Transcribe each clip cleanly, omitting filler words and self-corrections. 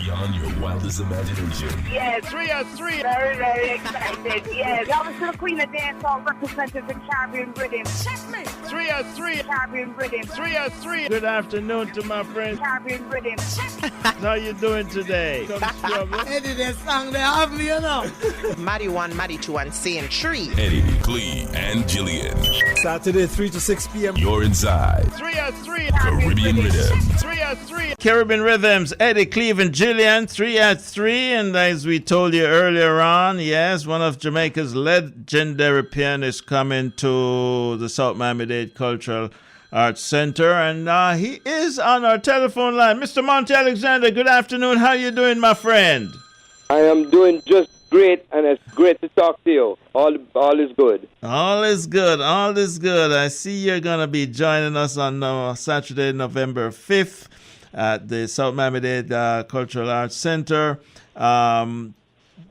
beyond your wildest imagination. Yes, 303. Very, very excited. Yes. Y'all listen to the Queen of Dancehall representing the Caribbean Rhythm. Check me. 303. Caribbean Rhythm. 303. Good afternoon to my friend. Caribbean Rhythm. How you doing today? Eddie, that song they have me, you know. Maddie 1, Maddie 2, and Saying 3. Eddie, Clee, and Jillian. Saturday, 3 to 6 p.m. You're inside 303. Caribbean Rhythm. 303. Caribbean Rhythms, Eddie, Cleve, and Jillian, 3 at 3. And as we told you earlier on, yes, one of Jamaica's legendary pianists coming to the South Miami-Dade Cultural Arts Center. And he is on our telephone line. Mr. Monty Alexander, good afternoon. How you doing, my friend? I am doing just great, and it's great to talk to you. All is good. All is good. All is good. I see you're going to be joining us on Saturday, November 5th at the South Miami-Dade Cultural Arts Center.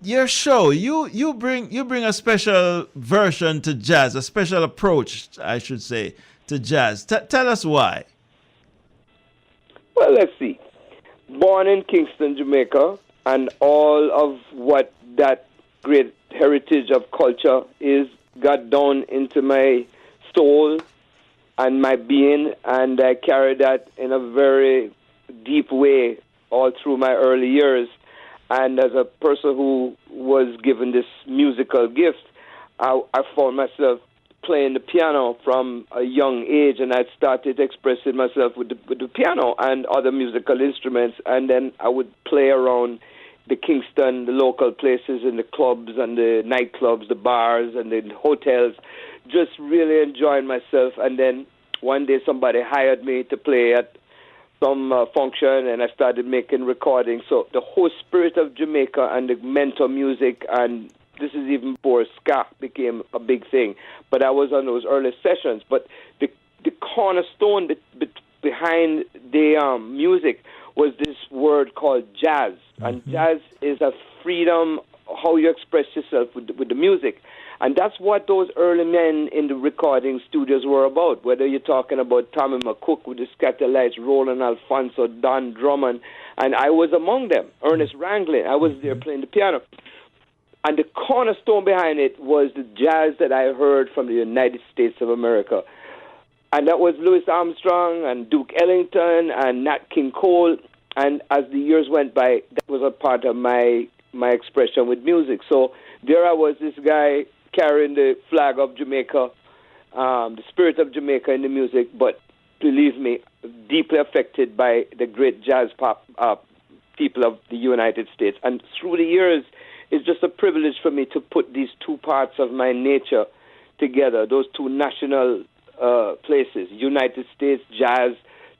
Your show, you bring a special version to jazz, a special approach, I should say, to jazz. Tell us why. Well, let's see. Born in Kingston, Jamaica, and all of what that great heritage of culture is got down into my soul and my being, and I carry that in a very deep way all through my early years. And as a person who was given this musical gift, I found myself playing the piano from a young age, and I started expressing myself with the piano and other musical instruments, and then I would play around the Kingston, the local places, in the clubs and the nightclubs, the bars and the hotels, just really enjoying myself. And then one day somebody hired me to play at some function, and I started making recordings. So the whole spirit of Jamaica and the mental music, and this is even before ska became a big thing, but I was on those early sessions. But the cornerstone behind the music was this word called jazz. And jazz is a freedom, how you express yourself with the music. And that's what those early men in the recording studios were about, whether you're talking about Tommy McCook with the Scatterlights, Roland Alfonso, Don Drummond, and I was among them, Ernest Ranglin. I was there playing the piano. And the cornerstone behind it was the jazz that I heard from the United States of America. And that was Louis Armstrong and Duke Ellington and Nat King Cole. And as the years went by, that was a part of my expression with music. So there I was, this guy carrying the flag of Jamaica, the spirit of Jamaica in the music, but believe me, deeply affected by the great jazz pop people of the United States. And through the years, it's just a privilege for me to put these two parts of my nature together, those two national places, United States, jazz,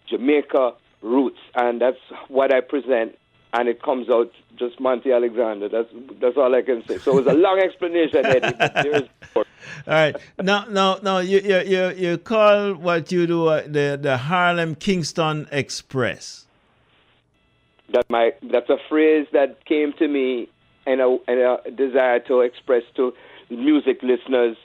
Jamaica, roots, and that's what I present, and it comes out just Monty Alexander. That's all I can say. So it was a long explanation, Eddie, but there's more. All right. No. You call what you do the Harlem Kingston Express. That's a phrase that came to me and a desire to express to music listeners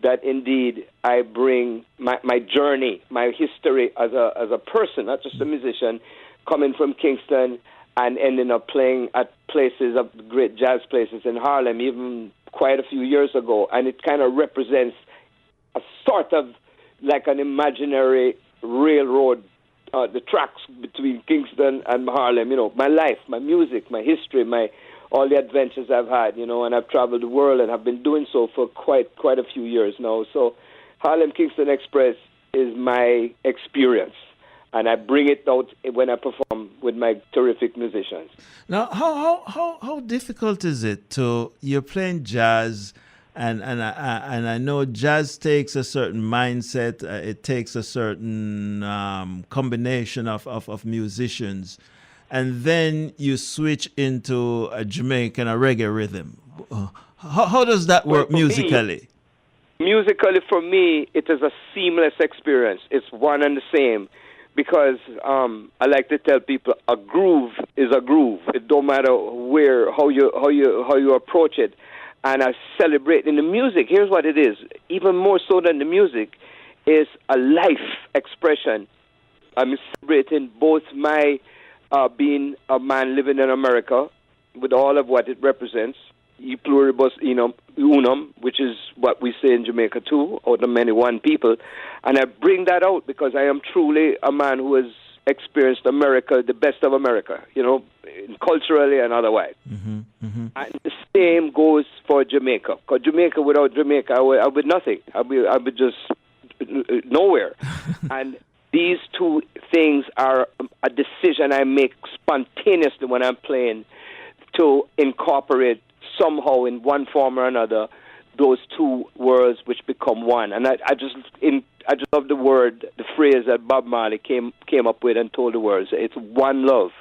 that indeed I bring my journey, my history as a person, not just a musician, coming from Kingston and ending up playing at places of great jazz places in Harlem, even quite a few years ago. And it kind of represents a sort of like an imaginary railroad, the tracks between Kingston and Harlem, my life, my music, my history, all the adventures I've had, and I've traveled the world and have been doing so for quite a few years now. So Harlem Kingston Express is my experience, and I bring it out when I perform with my terrific musicians. Now, how difficult is it you're playing jazz, and I know jazz takes a certain mindset, it takes a certain combination of musicians, and then you switch into a Jamaican, a reggae rhythm. How does that work musically? Musically, for me, it is a seamless experience. It's one and the same, because I like to tell people a groove is a groove. It don't matter how you approach it. And I celebrate in the music. Here's what it is: even more so than the music, is a life expression. I'm celebrating both my being a man living in America with all of what it represents, e pluribus unum, which is what we say in Jamaica too, or the many one people. And I bring that out because I am truly a man who has experienced America, the best of America, culturally and otherwise. And the same goes for Jamaica. Because Jamaica, without Jamaica, I would be nothing. I would just nowhere. And these two things are a decision I make spontaneously when I'm playing to incorporate somehow in one form or another those two worlds which become one. And I just love the phrase that Bob Marley came up with and told the world. It's one love.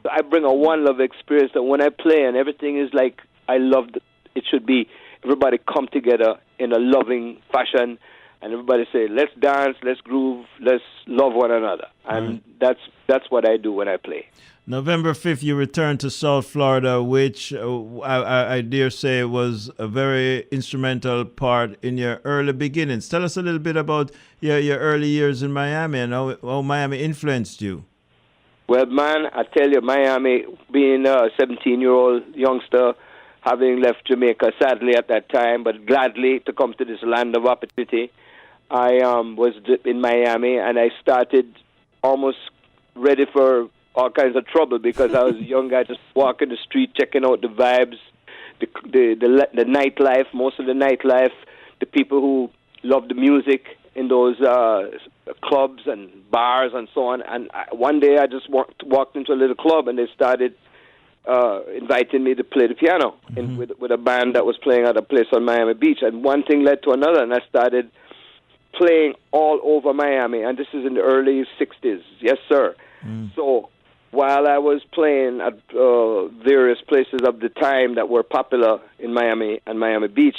So I bring a one love experience that when I play and everything is like I love it should be everybody come together in a loving fashion and everybody say, let's dance, let's groove, let's love one another. And that's what I do when I play. November 5th, you returned to South Florida, which I dare say was a very instrumental part in your early beginnings. Tell us a little bit about your early years in Miami and how Miami influenced you. Well, man, I tell you, Miami, being a 17-year-old youngster, having left Jamaica, sadly at that time, but gladly to come to this land of opportunity, I was in Miami, and I started almost ready for all kinds of trouble because I was a young guy just walking the street, checking out the vibes, the nightlife, most of the nightlife, the people who love the music in those clubs and bars and so on. And one day I just walked into a little club and they started inviting me to play the piano with a band that was playing at a place on Miami Beach. And one thing led to another, and I started playing all over Miami. And this is in the early 60s. Yes, sir. So while I was playing at various places of the time that were popular in Miami and Miami Beach,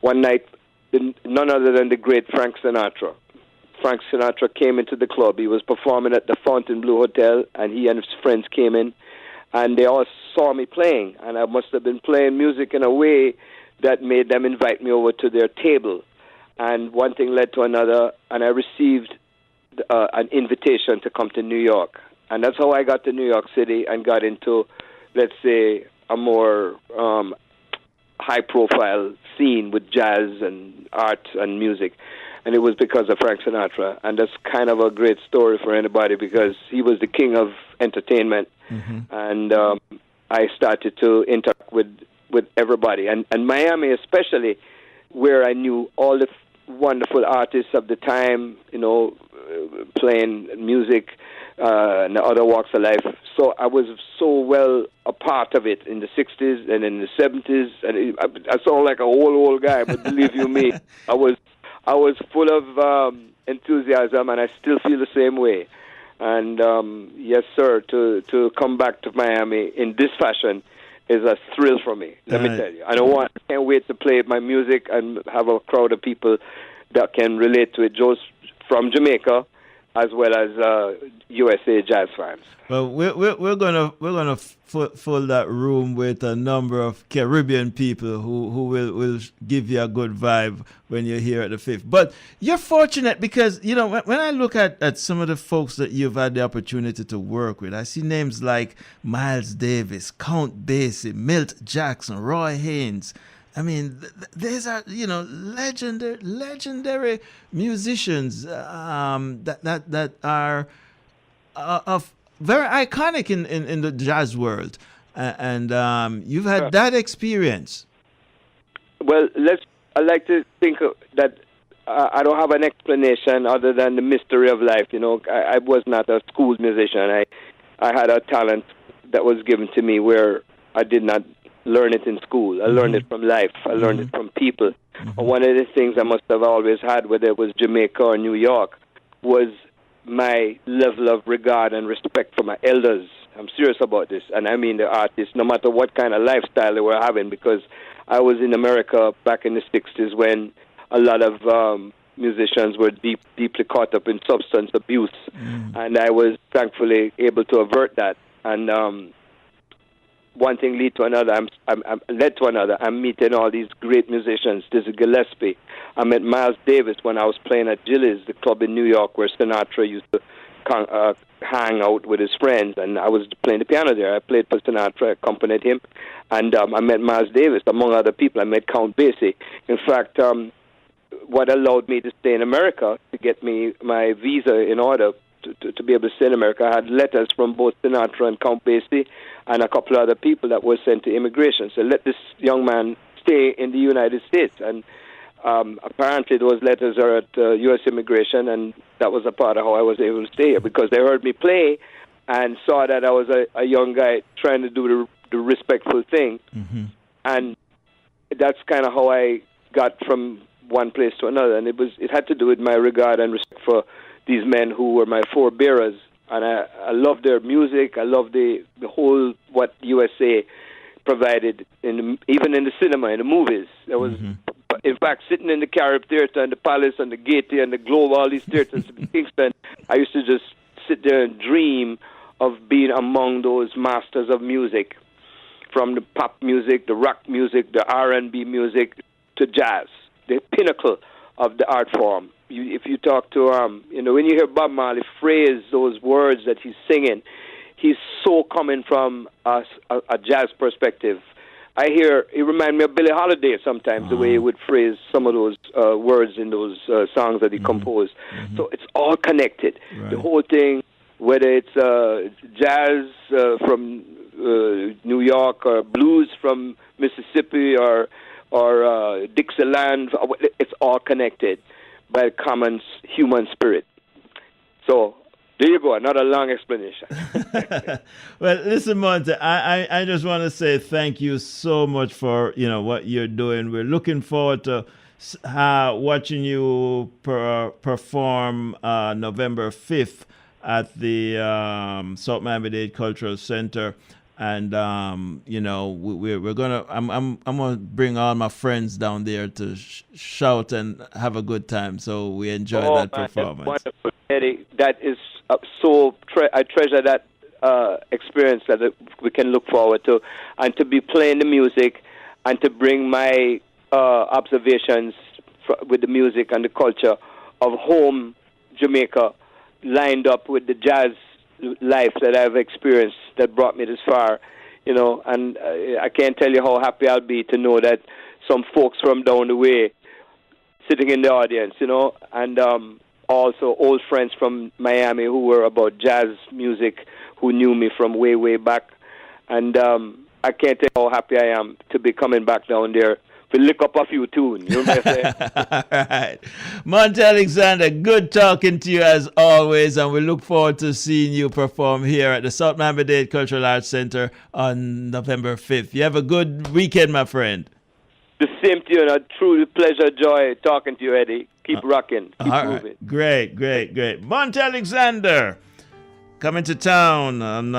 one night, none other than the great Frank Sinatra. Frank Sinatra came into the club. He was performing at the Fontainebleau Hotel, and he and his friends came in, and they all saw me playing, and I must have been playing music in a way that made them invite me over to their table. And one thing led to another, and I received an invitation to come to New York. And that's how I got to New York City and got into, let's say, a more high-profile scene with jazz and art and music. And it was because of Frank Sinatra. And that's kind of a great story for anybody because he was the king of entertainment. And I started to interact with everybody. And Miami especially, where I knew all the wonderful artists of the time, playing music, and other walks of life. So I was so well a part of it in the 60s and in the 70s. And I sound like a old guy, but believe you me, I was full of enthusiasm, and I still feel the same way. And yes, sir, to come back to Miami in this fashion is a thrill for me. Let me tell you, I can't wait to play my music and have a crowd of people that can relate to it, just from Jamaica as well as USA jazz fans. Well, we're gonna fill that room with a number of Caribbean people who will give you a good vibe when you're here at the 5th. But you're fortunate because when I look at some of the folks that you've had the opportunity to work with, I see names like Miles Davis, Count Basie, Milt Jackson, Roy Haynes. I mean, these are legendary musicians that are of very iconic in the jazz world, and you've had that experience. Well, I like to think that I don't have an explanation other than the mystery of life. I was not a school musician. I had a talent that was given to me where I did not learn it in school. I learned it from life. I learned it from people. One of the things I must have always had, whether it was Jamaica or New York, was my level of regard and respect for my elders. I'm serious about this. And I mean the artists, no matter what kind of lifestyle they were having, because I was in America back in the 60s when a lot of musicians were deeply caught up in substance abuse. And I was thankfully able to avert that. And one thing led to another. I'm meeting all these great musicians. Dizzy Gillespie. I met Miles Davis when I was playing at Gillies, the club in New York where Sinatra used to hang out with his friends, and I was playing the piano there. I played for Sinatra, accompanied him, and I met Miles Davis, among other people. I met Count Basie. In fact, what allowed me to stay in America, to get me my visa in order to be able to stay in America, I had letters from both Sinatra and Count Basie and a couple of other people that were sent to immigration. So let this young man stay in the United States. And apparently those letters are at U.S. immigration, and that was a part of how I was able to stay here, because they heard me play and saw that I was a young guy trying to do the respectful thing. Mm-hmm. And that's kind of how I got from one place to another. And it had to do with my regard and respect for these men who were my forebearers. And I love their music. I love the whole what USA provided, even in the cinema, in the movies. There was, in fact, sitting in the Carib Theatre and the Palace and the Gaiety and the Globe, all these theatres in Kingston, I used to just sit there and dream of being among those masters of music, from the pop music, the rock music, the R&B music, to jazz, the pinnacle of the art form. If you talk to, when you hear Bob Marley phrase those words that he's singing, he's so coming from a jazz perspective. He reminds me of Billie Holiday sometimes, the way he would phrase some of those words in those songs that he composed. So it's all connected. Right. The whole thing, whether it's jazz from New York or blues from Mississippi or Dixieland, it's all connected by a common human spirit. So there you go, another long explanation. Well, listen, Monty, I just want to say thank you so much for what you're doing. We're looking forward to watching you perform November 5th at the South Miami-Dade Cultural Center. And we're gonna. I'm gonna bring all my friends down there to shout and have a good time. So we enjoy that performance. That's wonderful, Eddie. That is I treasure that experience that we can look forward to, and to be playing the music, and to bring my observations with the music and the culture of home Jamaica, lined up with the jazz life that I've experienced that brought me this far, and I can't tell you how happy I'll be to know that some folks from down the way sitting in the audience, and also old friends from Miami who were about jazz music, who knew me from way, way back. And I can't tell you how happy I am to be coming back down there to lick up a few tunes. You know what I'm saying? All right. Monty Alexander, good talking to you as always, and we look forward to seeing you perform here at the South Miami-Dade Cultural Arts Center on November 5th. You have a good weekend, my friend. The same to you, and a true pleasure, joy talking to you, Eddie. Keep rocking. Keep moving. Right. Great. Monty Alexander coming to town on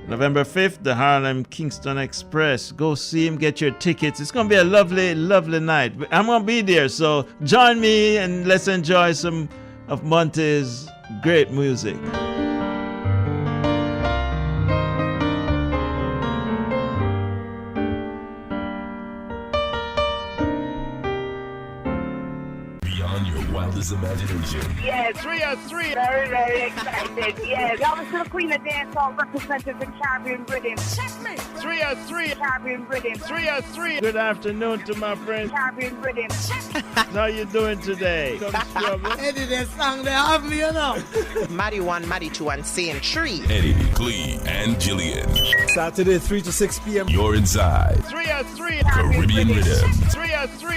November 5th, the Harlem-Kingston Express. Go see him, get your tickets. It's going to be a lovely, lovely night. I'm going to be there, so join me and let's enjoy some of Monty's great music. Beyond your wildest imagination. Yes, 303. Very, very excited. Yes. Y'all listen to the Queen of Dancehall represented the Caribbean Rhythm. Check me. 303. Caribbean Rhythm. 303. Good afternoon to my friend. Caribbean Rhythm. How you doing today? Eddie, that song they have me, Maddie 1, Maddie 2, and Saint 3. Eddie, Clee, and Gillian. Saturday, 3 to 6 p.m. You're inside 303. Caribbean Rhythm. 303.